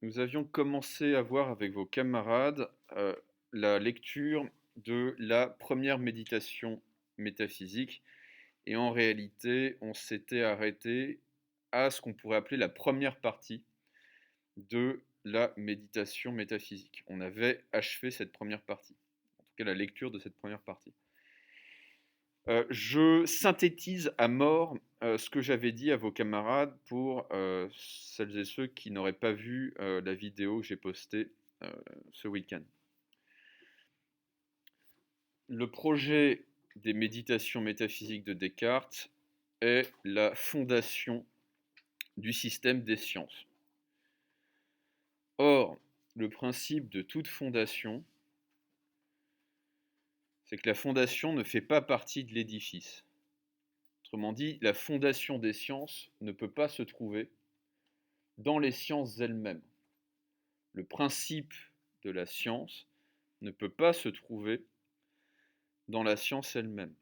Nous avions commencé à voir avec vos camarades la lecture de la première méditation métaphysique et en réalité on s'était arrêté à ce qu'on pourrait appeler la première partie de la méditation métaphysique. On avait achevé cette première partie, en tout cas la lecture de cette première partie. Je synthétise à mort ce que j'avais dit à vos camarades pour celles et ceux qui n'auraient pas vu la vidéo que j'ai postée ce week-end. Le projet des méditations métaphysiques de Descartes est la fondation du système des sciences. Or, le principe de toute fondation, c'est que la fondation ne fait pas partie de l'édifice. Autrement dit, la fondation des sciences ne peut pas se trouver dans les sciences elles-mêmes. Le principe de la science ne peut pas se trouver dans la science elle-même.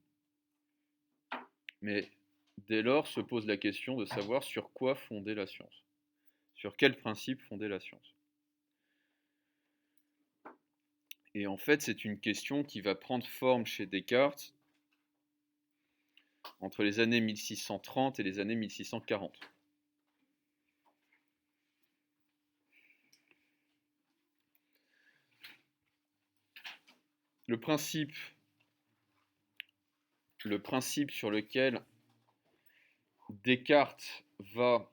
Mais dès lors se pose la question de savoir sur quoi fonder la science. Sur quel principe fonder la science. Et en fait, c'est une question qui va prendre forme chez Descartes entre les années 1630 et les années 1640. Le principe sur lequel Descartes va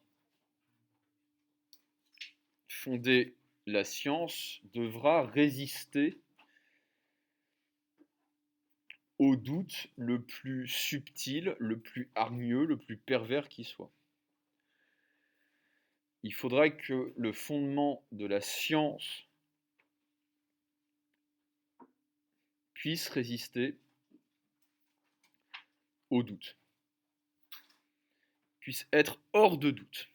fonder la science devra résister au doute le plus subtil, le plus hargneux, le plus pervers qui soit. Il faudrait que le fondement de la science puisse résister au doute, puisse être hors de doute.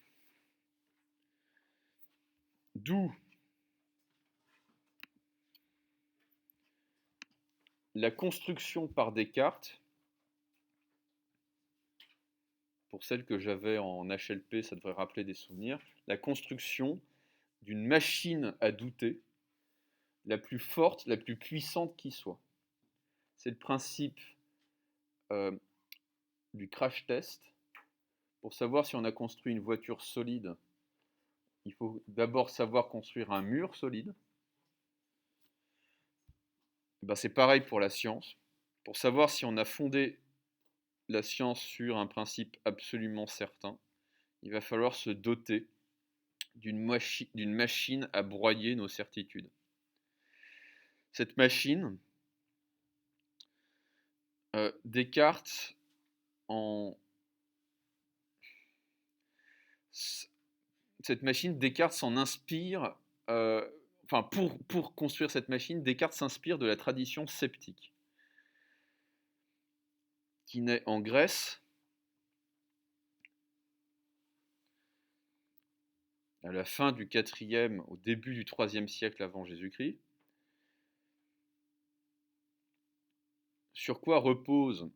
D'où la construction par Descartes, pour celle que j'avais en HLP, ça devrait rappeler des souvenirs, la construction d'une machine à douter, la plus forte, la plus puissante qui soit. C'est le principe du crash test. Pour savoir si on a construit une voiture solide, il faut d'abord savoir construire un mur solide. Ben, c'est pareil pour la science. Pour savoir si on a fondé la science sur un principe absolument certain, il va falloir se doter d'une machine à broyer nos certitudes. Cette machine, Descartes, cette machine, Descartes s'en inspire, pour construire cette machine, Descartes s'inspire de la tradition sceptique, qui naît en Grèce, à la fin du IVe, au début du IIIe siècle avant Jésus-Christ. Sur quoi repose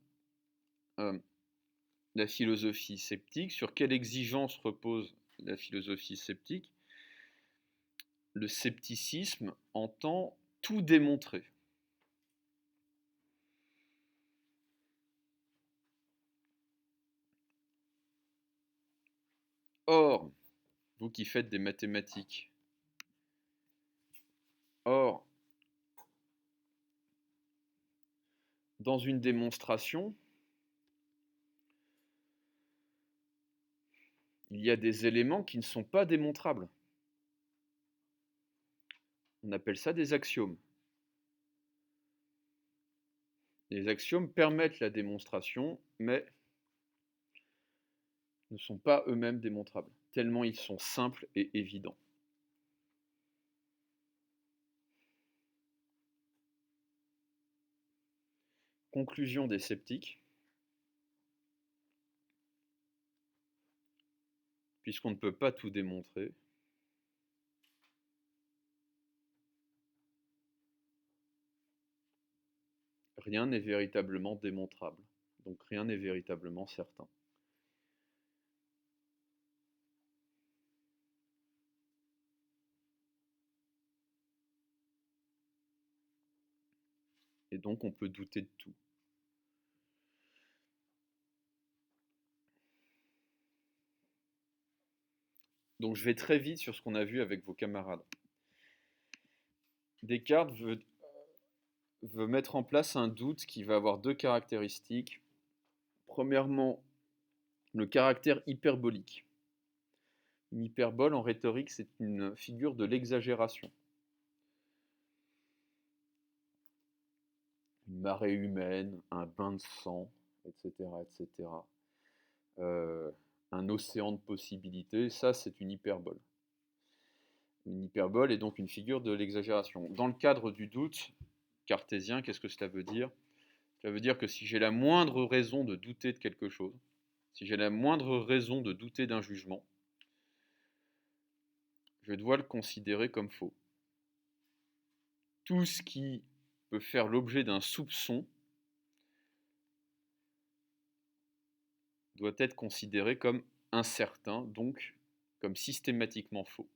la philosophie sceptique? Sur quelle exigence repose la philosophie sceptique? Le scepticisme entend tout démontrer. Or, vous qui faites des mathématiques, dans une démonstration, il y a des éléments qui ne sont pas démontrables. On appelle ça des axiomes. Les axiomes permettent la démonstration, mais ne sont pas eux-mêmes démontrables, tellement ils sont simples et évidents. Conclusion des sceptiques. Puisqu'on ne peut pas tout démontrer, rien n'est véritablement démontrable, donc rien n'est véritablement certain. et donc on peut douter de tout. Donc je vais très vite sur ce qu'on a vu avec vos camarades. Descartes veut mettre en place un doute qui va avoir deux caractéristiques. Premièrement, le caractère hyperbolique. Une hyperbole en rhétorique, c'est une figure de l'exagération. Une marée humaine, un bain de sang, etc., etc. Un océan de possibilités, ça c'est une hyperbole. Une hyperbole est donc une figure de l'exagération. Dans le cadre du doute cartésien, qu'est-ce que cela veut dire? Cela veut dire que si j'ai la moindre raison de douter de quelque chose, si j'ai la moindre raison de douter d'un jugement, je dois le considérer comme faux. Tout ce qui peut faire l'objet d'un soupçon doit être considéré comme incertain, donc comme systématiquement faux.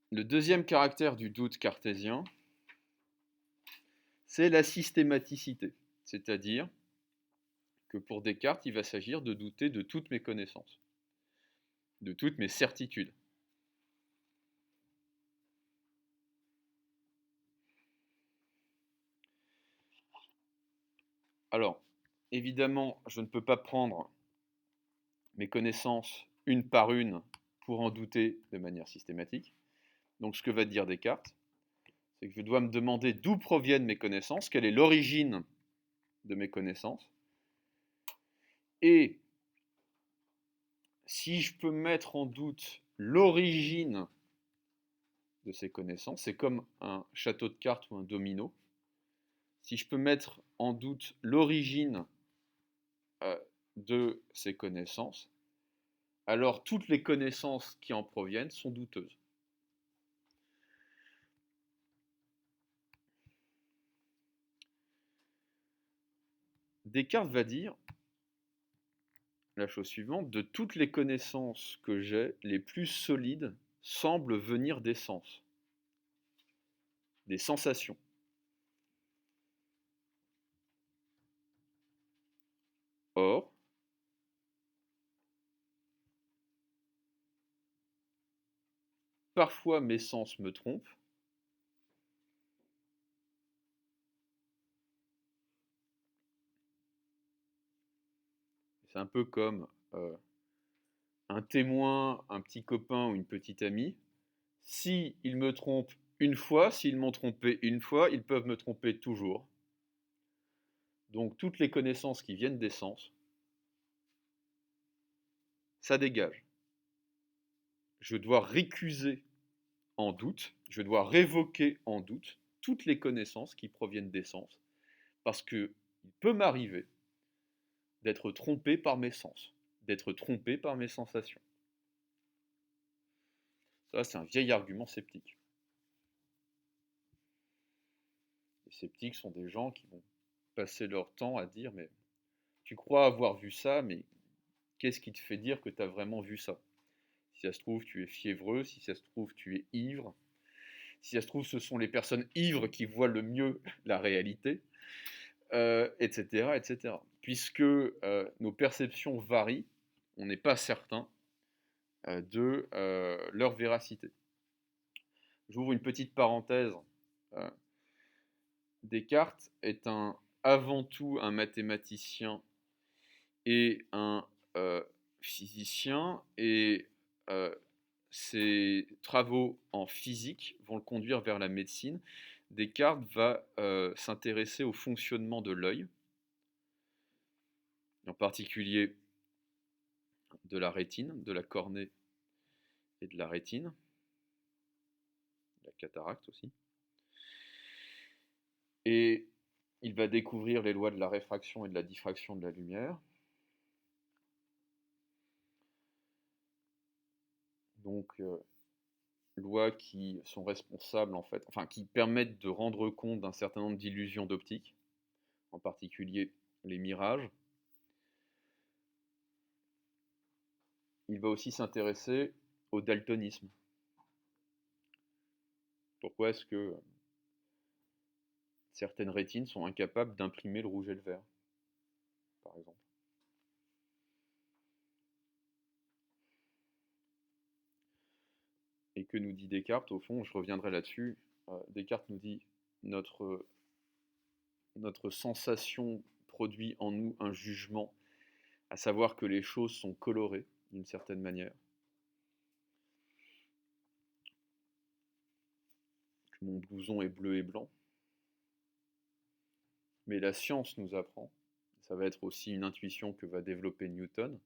Le deuxième caractère du doute cartésien, c'est la systématicité, c'est-à-dire que pour Descartes, il va s'agir de douter de toutes mes connaissances, de toutes mes certitudes. Alors, évidemment, je ne peux pas prendre mes connaissances une par une pour en douter de manière systématique. Donc ce que va dire Descartes, c'est que je dois me demander d'où proviennent mes connaissances, quelle est l'origine de mes connaissances, et si je peux mettre en doute l'origine de ces connaissances, c'est comme un château de cartes ou un domino, si je peux mettre en doute l'origine de ces connaissances, alors toutes les connaissances qui en proviennent sont douteuses. Descartes va dire la chose suivante: de toutes les connaissances que j'ai, les plus solides semblent venir des sens, des sensations. Or, parfois mes sens me trompent, c'est un peu comme un témoin, un petit copain ou une petite amie. S'ils me trompent une fois, s'ils m'ont trompé une fois, ils peuvent me tromper toujours. Donc toutes les connaissances qui viennent des sens, ça dégage. Je dois récuser en doute, je dois révoquer en doute toutes les connaissances qui proviennent des sens, parce qu'il peut m'arriver d'être trompé par mes sens, d'être trompé par mes sensations. Ça, c'est un vieil argument sceptique. Les sceptiques sont des gens qui vont passer leur temps à dire, mais tu crois avoir vu ça, mais qu'est-ce qui te fait dire que tu as vraiment vu ça? Si ça se trouve, tu es fiévreux, si ça se trouve, tu es ivre, si ça se trouve, ce sont les personnes ivres qui voient le mieux la réalité, etc., etc. Puisque nos perceptions varient, on n'est pas certain de leur véracité. J'ouvre une petite parenthèse. Euh, Descartes est avant tout un mathématicien et un physicien, et ses travaux en physique vont le conduire vers la médecine. Descartes va s'intéresser au fonctionnement de l'œil, en particulier de la rétine, de la cornée et de la rétine, la cataracte aussi. Et il va découvrir les lois de la réfraction et de la diffraction de la lumière. Donc, lois qui sont responsables, en fait, enfin, qui permettent de rendre compte d'un certain nombre d'illusions d'optique, en particulier les mirages. Il va aussi s'intéresser au daltonisme. Pourquoi est-ce que certaines rétines sont incapables d'imprimer le rouge et le vert, par exemple? Et que nous dit Descartes? Au fond, je reviendrai là-dessus. Descartes nous dit notre, notre sensation produit en nous un jugement, à savoir que les choses sont colorées d'une certaine manière, que mon blouson est bleu et blanc. Mais la science nous apprend, ça va être aussi une intuition que va développer Newton,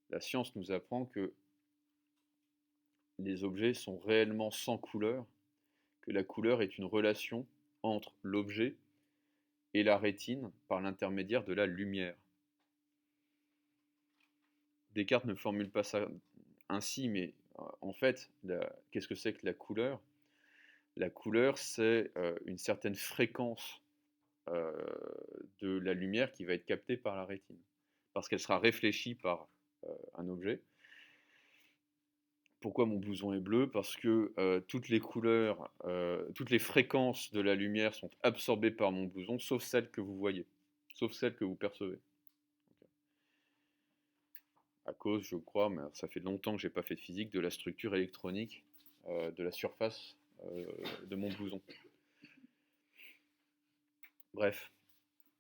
la science nous apprend que les objets sont réellement sans couleur, que la couleur est une relation entre l'objet et la rétine par l'intermédiaire de la lumière. Descartes ne formule pas ça ainsi, mais en fait, qu'est-ce que c'est que la couleur? La couleur, c'est une certaine fréquence de la lumière qui va être captée par la rétine, parce qu'elle sera réfléchie par un objet. Pourquoi mon blouson est bleu? Parce que toutes les couleurs, toutes les fréquences de la lumière sont absorbées par mon blouson, sauf celles que vous voyez, sauf celles que vous percevez. À cause, je crois, mais ça fait longtemps que je n'ai pas fait de physique, de la structure électronique de la surface de mon blouson. Bref,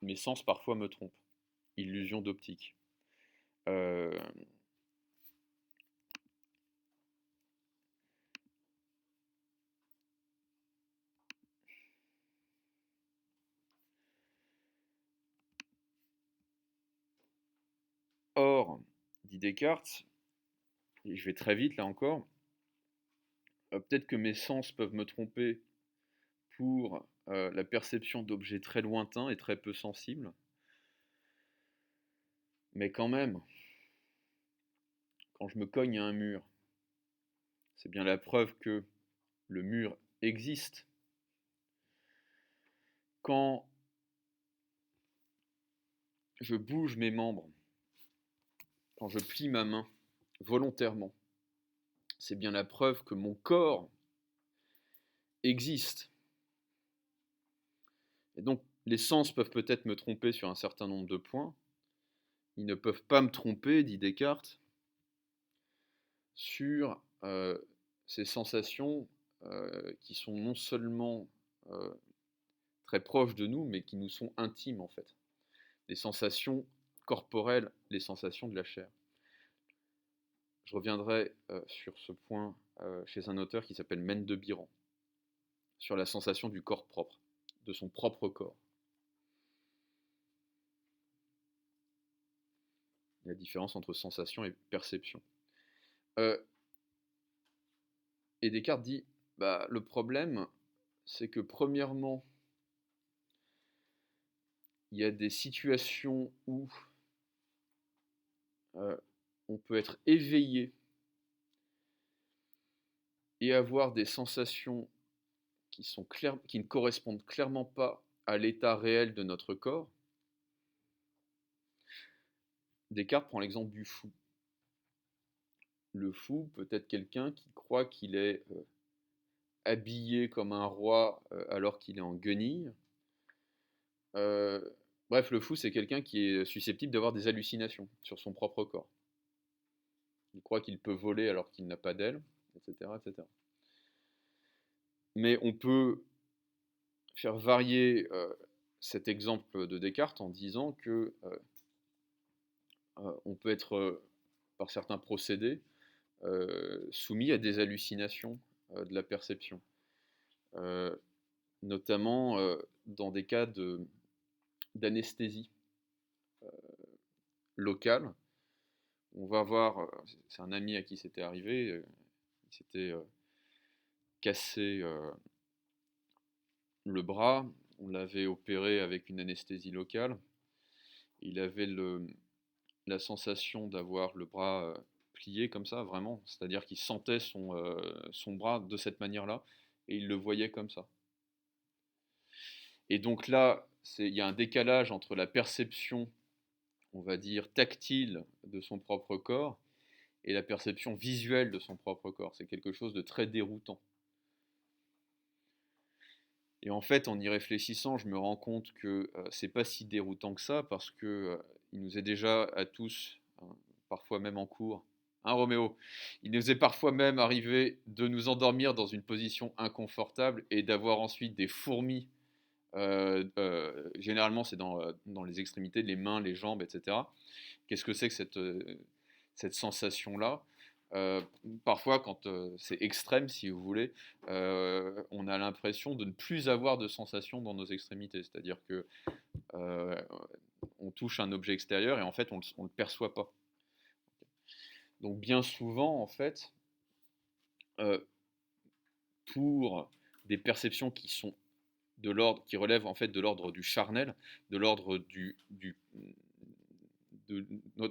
mes sens parfois me trompent. Illusion d'optique. Or, dit Descartes, et je vais très vite là encore, peut-être que mes sens peuvent me tromper pour la perception d'objets très lointains et très peu sensibles, mais quand même, quand je me cogne à un mur, c'est bien la preuve que le mur existe. Quand je bouge mes membres, quand je plie ma main volontairement, c'est bien la preuve que mon corps existe. Et donc, les sens peuvent peut-être me tromper sur un certain nombre de points. Ils ne peuvent pas me tromper, dit Descartes, sur ces sensations qui sont non seulement très proches de nous, mais qui nous sont intimes en fait. Les sensations corporelles, les sensations de la chair. Je reviendrai sur ce point chez un auteur qui s'appelle Mendebiran, sur la sensation du corps propre, de son propre corps. La différence entre sensation et perception. Et Descartes dit, le problème, c'est que premièrement, il y a des situations où on peut être éveillé et avoir des sensations qui ne correspondent clairement pas à l'état réel de notre corps. Descartes prend l'exemple du fou. Le fou peut être quelqu'un qui croit qu'il est habillé comme un roi alors qu'il est en guenilles. Bref, le fou, c'est quelqu'un qui est susceptible d'avoir des hallucinations sur son propre corps. Il croit qu'il peut voler alors qu'il n'a pas d'aile, etc., etc. Mais on peut faire varier cet exemple de Descartes en disant que on peut être, par certains procédés, soumis à des hallucinations de la perception, notamment dans des cas d'anesthésie locale. On va voir, c'est un ami à qui c'était arrivé, il s'était cassé le bras, on l'avait opéré avec une anesthésie locale, il avait la sensation d'avoir le bras plié comme ça, vraiment, c'est-à-dire qu'il sentait son bras de cette manière-là, et il le voyait comme ça. Et donc là, il y a un décalage entre la perception, on va dire, tactile de son propre corps, et la perception visuelle de son propre corps. C'est quelque chose de très déroutant. Et en fait, en y réfléchissant, je me rends compte que c'est pas si déroutant que ça, parce que il nous est déjà à tous, hein, parfois même en cours, hein, Roméo, il nous est parfois même arrivé de nous endormir dans une position inconfortable et d'avoir ensuite des fourmis. Généralement, c'est dans les extrémités, les mains, les jambes, etc. Qu'est-ce que c'est que cette sensation-là? Euh, Parfois, quand c'est extrême, si vous voulez, on a l'impression de ne plus avoir de sensation dans nos extrémités. C'est-à-dire que euh, on touche un objet extérieur et en fait, on ne le perçoit pas. Donc, bien souvent, en fait, euh, pour des perceptions qui sont de l'ordre, qui relèvent en fait de l'ordre du charnel, de l'ordre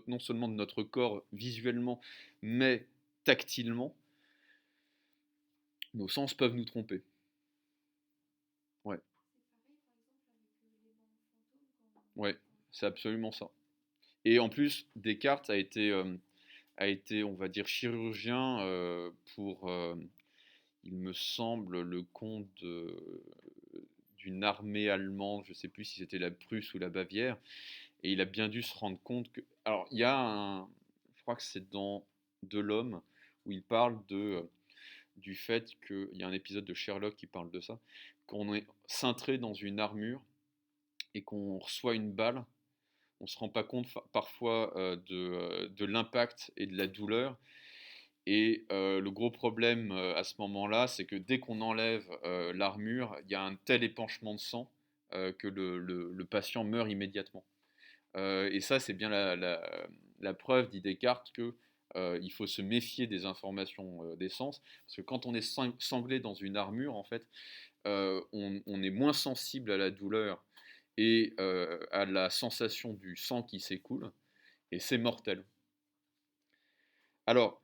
non seulement de notre corps visuellement, mais tactilement, nos sens peuvent nous tromper. Ouais, ouais, c'est absolument ça. Et en plus, Descartes a été, on va dire, chirurgien pour, il me semble, le compte d'une armée allemande, je ne sais plus si c'était la Prusse ou la Bavière, et il a bien dû se rendre compte que... Alors, il y a je crois que c'est dans De l'Homme, où il parle du fait qu'il y a un épisode de Sherlock qui parle de ça, qu'on est cintré dans une armure et qu'on reçoit une balle, on ne se rend pas compte parfois de l'impact et de la douleur. Et le gros problème à ce moment-là, c'est que dès qu'on enlève l'armure, il y a un tel épanchement de sang que le patient meurt immédiatement. Et ça, c'est bien la preuve, dit Descartes, que il faut se méfier des informations des sens, parce que quand on est sanglé dans une armure, en fait, on est moins sensible à la douleur et à la sensation du sang qui s'écoule, et c'est mortel. Alors,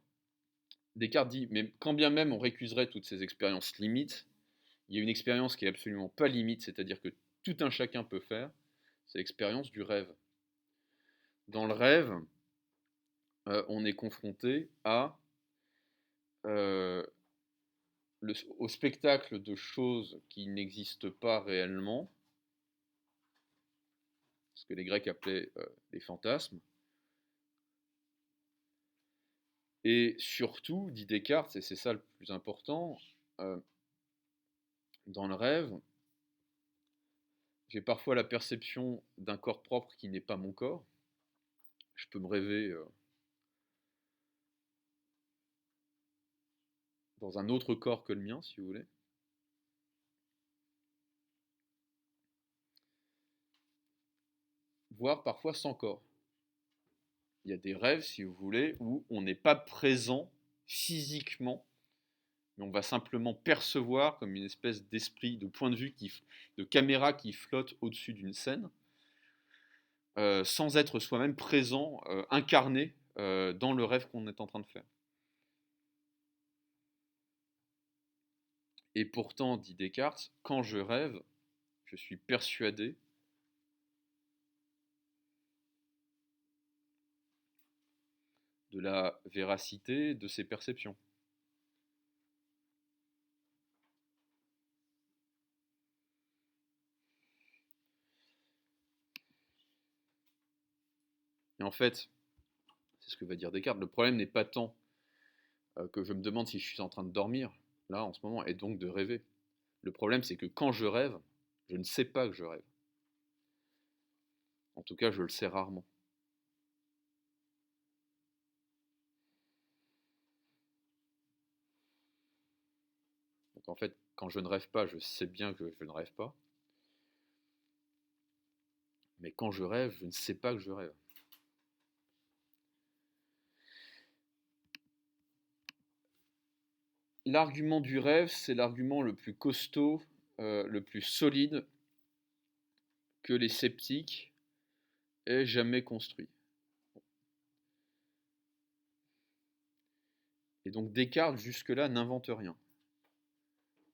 Descartes dit, mais quand bien même on récuserait toutes ces expériences limites, il y a une expérience qui est absolument pas limite, c'est-à-dire que tout un chacun peut faire, c'est l'expérience du rêve. Dans le rêve, on est confronté euh, au spectacle de choses qui n'existent pas réellement, ce que les Grecs appelaient les fantasmes, et surtout, dit Descartes, et c'est ça le plus important, euh, dans le rêve, j'ai parfois la perception d'un corps propre qui n'est pas mon corps. Je peux me rêver dans un autre corps que le mien, si vous voulez. Voire parfois sans corps. Il y a des rêves, si vous voulez, où on n'est pas présent physiquement, mais on va simplement percevoir comme une espèce d'esprit, de point de vue, de caméra qui flotte au-dessus d'une scène, sans être soi-même présent, incarné dans le rêve qu'on est en train de faire. Et pourtant, dit Descartes, quand je rêve, je suis persuadé de la véracité de ces perceptions. Et en fait, c'est ce que va dire Descartes, le problème n'est pas tant que je me demande si je suis en train de dormir, là, en ce moment, et donc de rêver. Le problème, c'est que quand je rêve, je ne sais pas que je rêve. En tout cas, je le sais rarement. Donc en fait, quand je ne rêve pas, je sais bien que je ne rêve pas. Mais quand je rêve, je ne sais pas que je rêve. L'argument du rêve, c'est l'argument le plus costaud, le plus solide que les sceptiques aient jamais construit. Et donc Descartes, jusque-là, n'invente rien.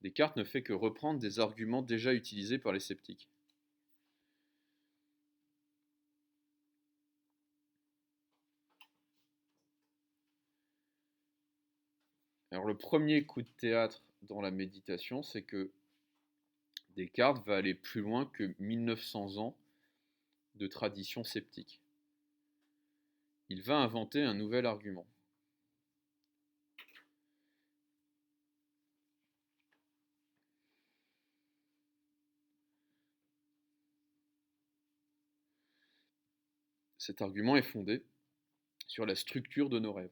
Descartes ne fait que reprendre des arguments déjà utilisés par les sceptiques. Alors le premier coup de théâtre dans la méditation, c'est que Descartes va aller plus loin que 1900 ans de tradition sceptique. Il va inventer un nouvel argument. Cet argument est fondé sur la structure de nos rêves.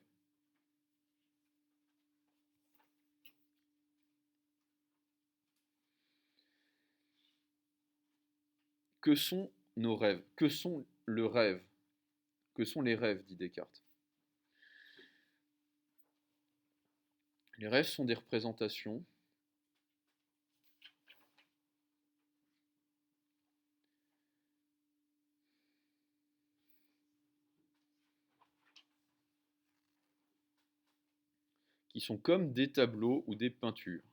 Que sont nos rêves? Que sont le rêve? Que sont les rêves, dit Descartes? Les rêves sont des représentations qui sont comme des tableaux ou des peintures.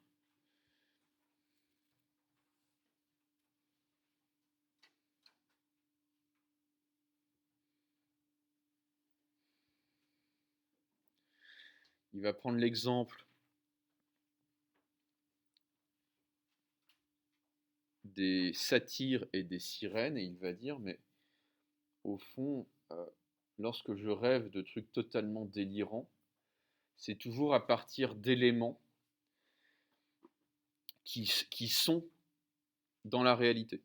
Il va prendre l'exemple des satyres et des sirènes et il va dire, mais au fond, lorsque je rêve de trucs totalement délirants, c'est toujours à partir d'éléments qui sont dans la réalité,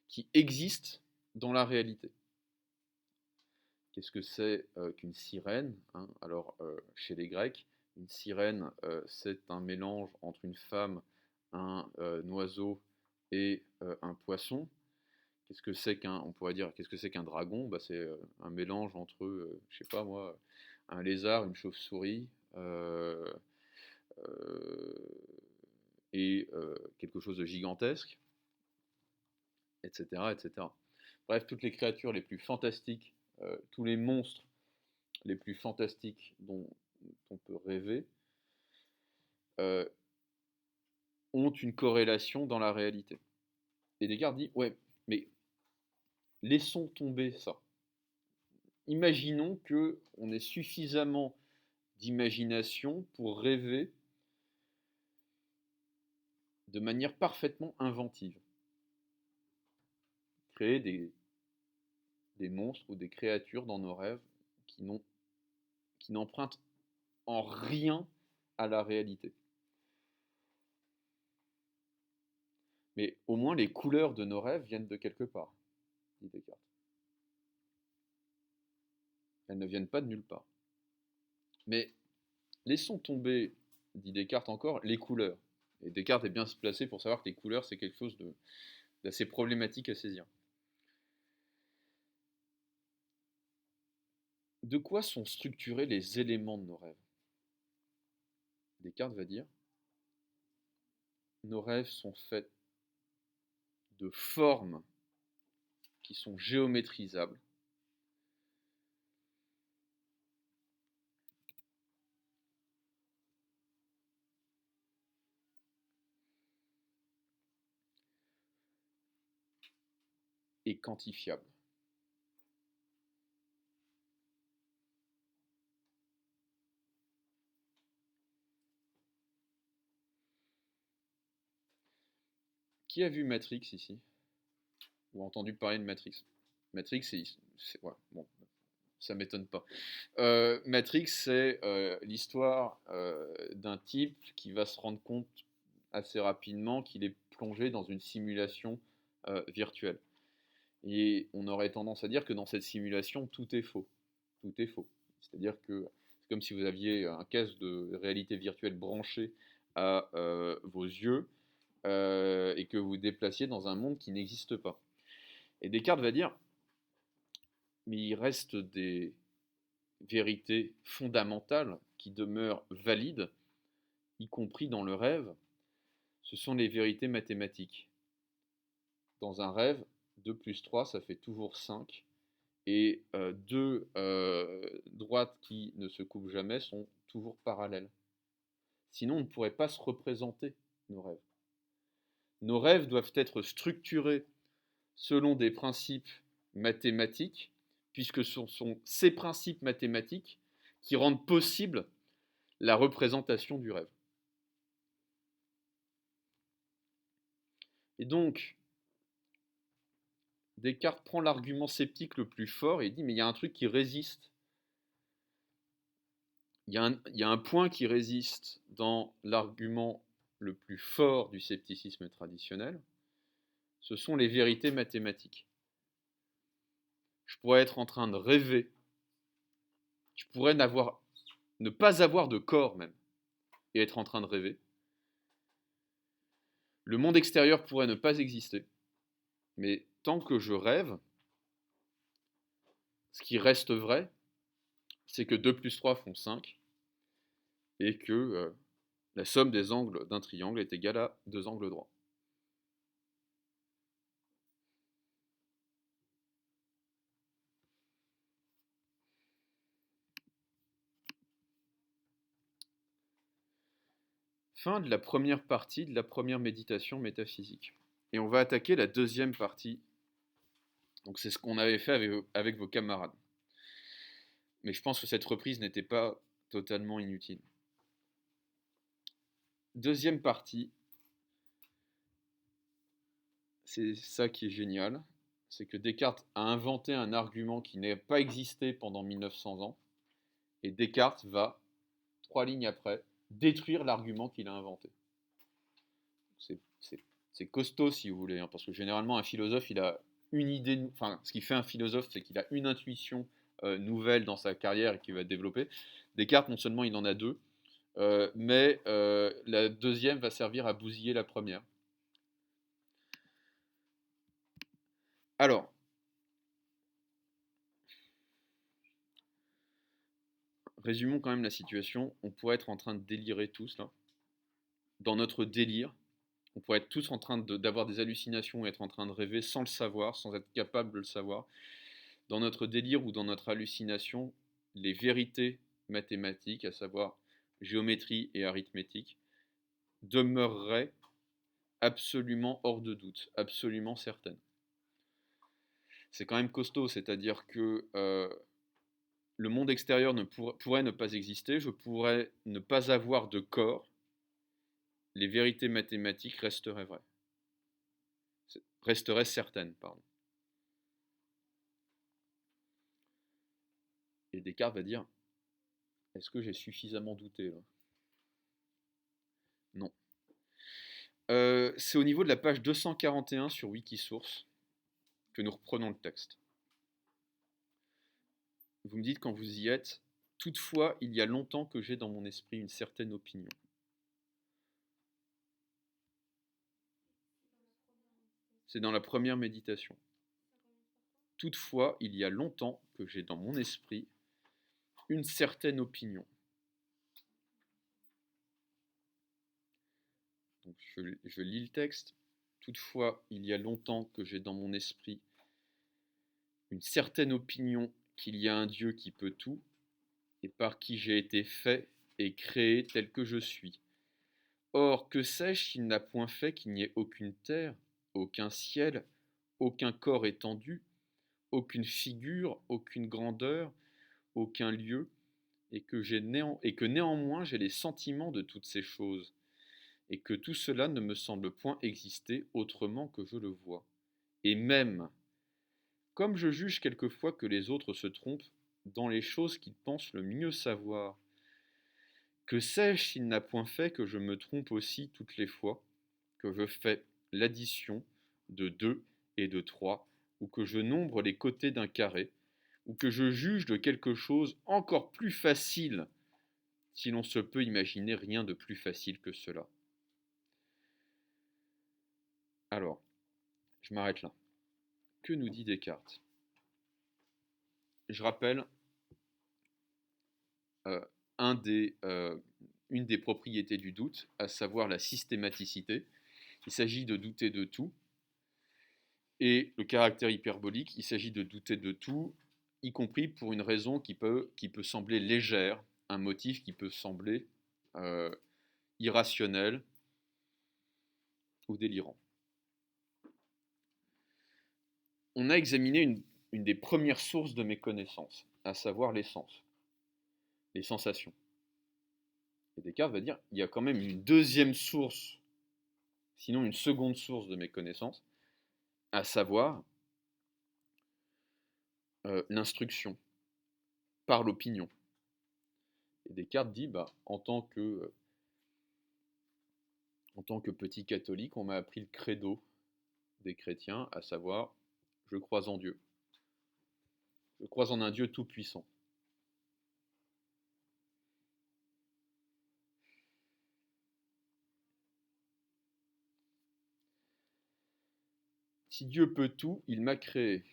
qui existent dans la réalité. Qu'est-ce que c'est qu'une sirène, hein? Alors, chez les Grecs, une sirène, c'est un mélange entre une femme, un oiseau et un poisson. Qu'est-ce que c'est on pourrait dire, qu'est-ce que c'est qu'un dragon? Bah, c'est un mélange entre, je sais pas moi, un lézard, une chauve-souris euh, et quelque chose de gigantesque, etc., etc. Bref, toutes les créatures les plus fantastiques, tous les monstres les plus fantastiques dont on peut rêver, euh, ont une corrélation dans la réalité. Et Descartes dit, ouais, mais laissons tomber ça. Imaginons que on ait suffisamment d'imagination pour rêver de manière parfaitement inventive. Créer des monstres ou des créatures dans nos rêves qui n'empruntent en rien à la réalité. Mais au moins les couleurs de nos rêves viennent de quelque part, dit Descartes. Elles ne viennent pas de nulle part. Mais laissons tomber, dit Descartes encore, les couleurs. Et Descartes est bien placé pour savoir que les couleurs, c'est quelque chose d'assez problématique à saisir. De quoi sont structurés les éléments de nos rêves? Descartes va dire, nos rêves sont faits de formes qui sont géométrisables, et quantifiables. Qui a vu Matrix ici? Ou entendu parler de Matrix? Matrix, ouais, bon, ça m'étonne pas. Matrix, c'est l'histoire d'un type qui va se rendre compte assez rapidement qu'il est plongé dans une simulation virtuelle. Et on aurait tendance à dire que dans cette simulation, tout est faux. Tout est faux. C'est-à-dire que c'est comme si vous aviez un casque de réalité virtuelle branché à vos yeux et que vous vous déplaciez dans un monde qui n'existe pas. Et Descartes va dire, mais il reste des vérités fondamentales qui demeurent valides, y compris dans le rêve, ce sont les vérités mathématiques. Dans un rêve, 2 plus 3, ça fait toujours 5. Et deux droites qui ne se coupent jamais sont toujours parallèles. Sinon, on ne pourrait pas se représenter nos rêves. Nos rêves doivent être structurés selon des principes mathématiques, puisque ce sont ces principes mathématiques qui rendent possible la représentation du rêve. Et donc, Descartes prend l'argument sceptique le plus fort et dit, mais il y a un truc qui résiste. Il y a un point qui résiste dans l'argument le plus fort du scepticisme traditionnel, ce sont les vérités mathématiques. Je pourrais être en train de rêver, je pourrais ne pas avoir de corps même, et être en train de rêver. Le monde extérieur pourrait ne pas exister, mais tant que je rêve, ce qui reste vrai, c'est que 2 plus 3 font 5, et que la somme des angles d'un triangle est égale à 2 angles droits. Fin de la première partie de la première méditation métaphysique. Et on va attaquer la deuxième partie. Donc c'est ce qu'on avait fait avec vos camarades. Mais je pense que cette reprise n'était pas totalement inutile. Deuxième partie, c'est ça qui est génial, c'est que Descartes a inventé un argument qui n'a pas existé pendant 1900 ans, et Descartes va, 3 lignes après, détruire l'argument qu'il a inventé. C'est costaud si vous voulez, hein, parce que généralement un philosophe, il a une idée, enfin ce qui fait un philosophe, c'est qu'il a une intuition nouvelle dans sa carrière et qu'il va développer. Descartes, non seulement il en a deux, mais la deuxième va servir à bousiller la première. Alors, résumons quand même la situation. On pourrait être en train de délirer tous là. Dans notre délire, on pourrait être tous en train d'avoir des hallucinations et être en train de rêver sans le savoir, sans être capable de le savoir. Dans notre délire ou dans notre hallucination, les vérités mathématiques, à savoir géométrie et arithmétique, demeureraient absolument hors de doute, absolument certaines. C'est quand même costaud, c'est-à-dire que le monde extérieur pourrait ne pas exister, je pourrais ne pas avoir de corps, les vérités mathématiques resteraient vraies. Resteraient certaines, pardon. Et Descartes va dire, est-ce que j'ai suffisamment douté là? Non. C'est au niveau de la page 241 sur Wikisource que nous reprenons le texte. Vous me dites quand vous y êtes, toutefois, il y a longtemps que j'ai dans mon esprit une certaine opinion. C'est dans la première méditation. Toutefois, il y a longtemps que j'ai dans mon esprit une certaine opinion. Donc je lis le texte. Toutefois, il y a longtemps que j'ai dans mon esprit une certaine opinion qu'il y a un Dieu qui peut tout, et par qui j'ai été fait et créé tel que je suis. Or, que sais-je qu'il n'a point fait qu'il n'y ait aucune terre, aucun ciel, aucun corps étendu, aucune figure, aucune grandeur, aucun lieu, et que néanmoins j'ai les sentiments de toutes ces choses, et que tout cela ne me semble point exister autrement que je le vois. Et même, comme je juge quelquefois que les autres se trompent dans les choses qu'ils pensent le mieux savoir, que sais-je s'il n'a point fait que je me trompe aussi toutes les fois que je fais l'addition de 2 et de 3, ou que je nombre les côtés d'un carré, ou que je juge de quelque chose encore plus facile, si l'on se peut imaginer rien de plus facile que cela. Alors, je m'arrête là. Que nous dit Descartes? Je rappelle euh, une des propriétés du doute, à savoir la systématicité. Il s'agit de douter de tout. Et le caractère hyperbolique, il s'agit de douter de tout, y compris pour une raison qui peut sembler légère, un motif qui peut sembler euh, irrationnel ou délirant. On a examiné une des premières sources de mes connaissances, à savoir les sens, les sensations. Et Descartes va dire, il y a quand même une deuxième source, sinon une seconde source de mes connaissances, à savoir l'instruction par l'opinion. Et Descartes dit, en tant que petit catholique, on m'a appris le credo des chrétiens, à savoir, je crois en Dieu. Je crois en un Dieu tout-puissant. Si Dieu peut tout, il m'a créé.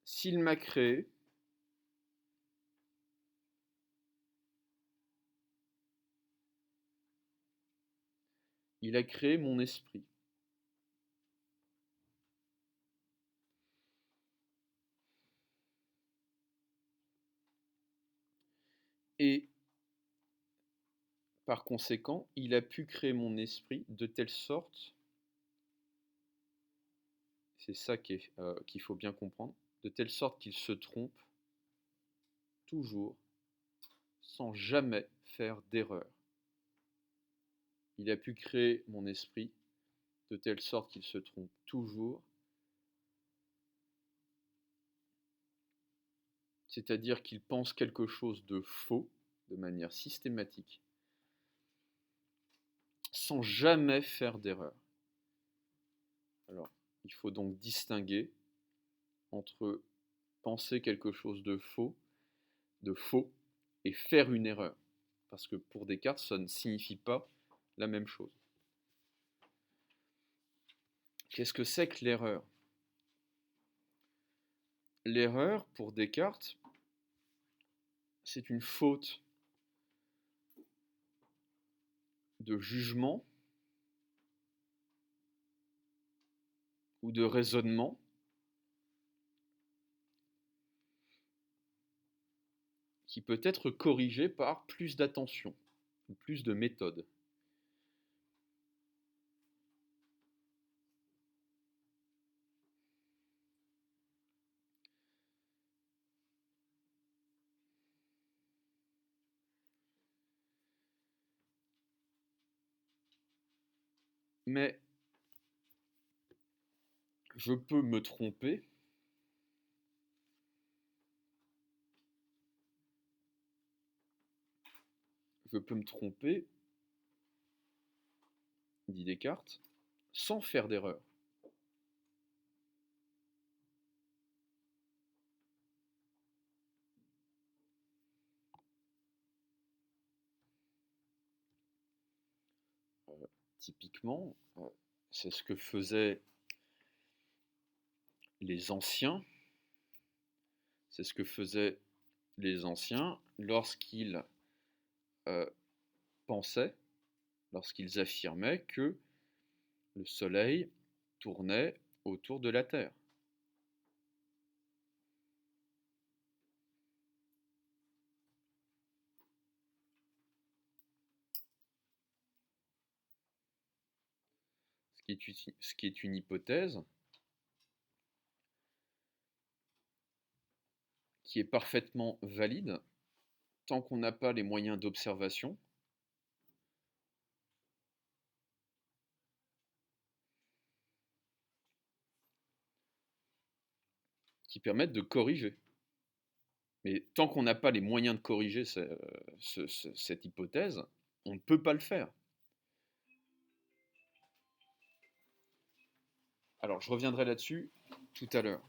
S'il m'a créé, il a créé mon esprit. Et par conséquent, il a pu créer mon esprit de telle sorte, c'est ça qu'il faut bien comprendre, de telle sorte qu'il se trompe toujours, sans jamais faire d'erreur. Il a pu créer mon esprit de telle sorte qu'il se trompe toujours, c'est-à-dire qu'il pense quelque chose de faux de manière systématique, sans jamais faire d'erreur. Alors, il faut donc distinguer entre penser quelque chose de faux, et faire une erreur. Parce que pour Descartes, ça ne signifie pas la même chose. Qu'est-ce que c'est que l'erreur? L'erreur, pour Descartes, c'est une faute de jugement ou de raisonnement qui peut être corrigée par plus d'attention ou plus de méthode. Mais je peux me tromper dit Descartes, sans faire d'erreur. Typiquement, c'est ce que faisaient les anciens. C'est ce que faisaient les anciens lorsqu'ils pensaient, lorsqu'ils affirmaient que le Soleil tournait autour de la Terre. Ce qui est une hypothèse qui est parfaitement valide tant qu'on n'a pas les moyens d'observation qui permettent de corriger. Mais tant qu'on n'a pas les moyens de corriger cette hypothèse, on ne peut pas le faire. Alors, je reviendrai là-dessus tout à l'heure.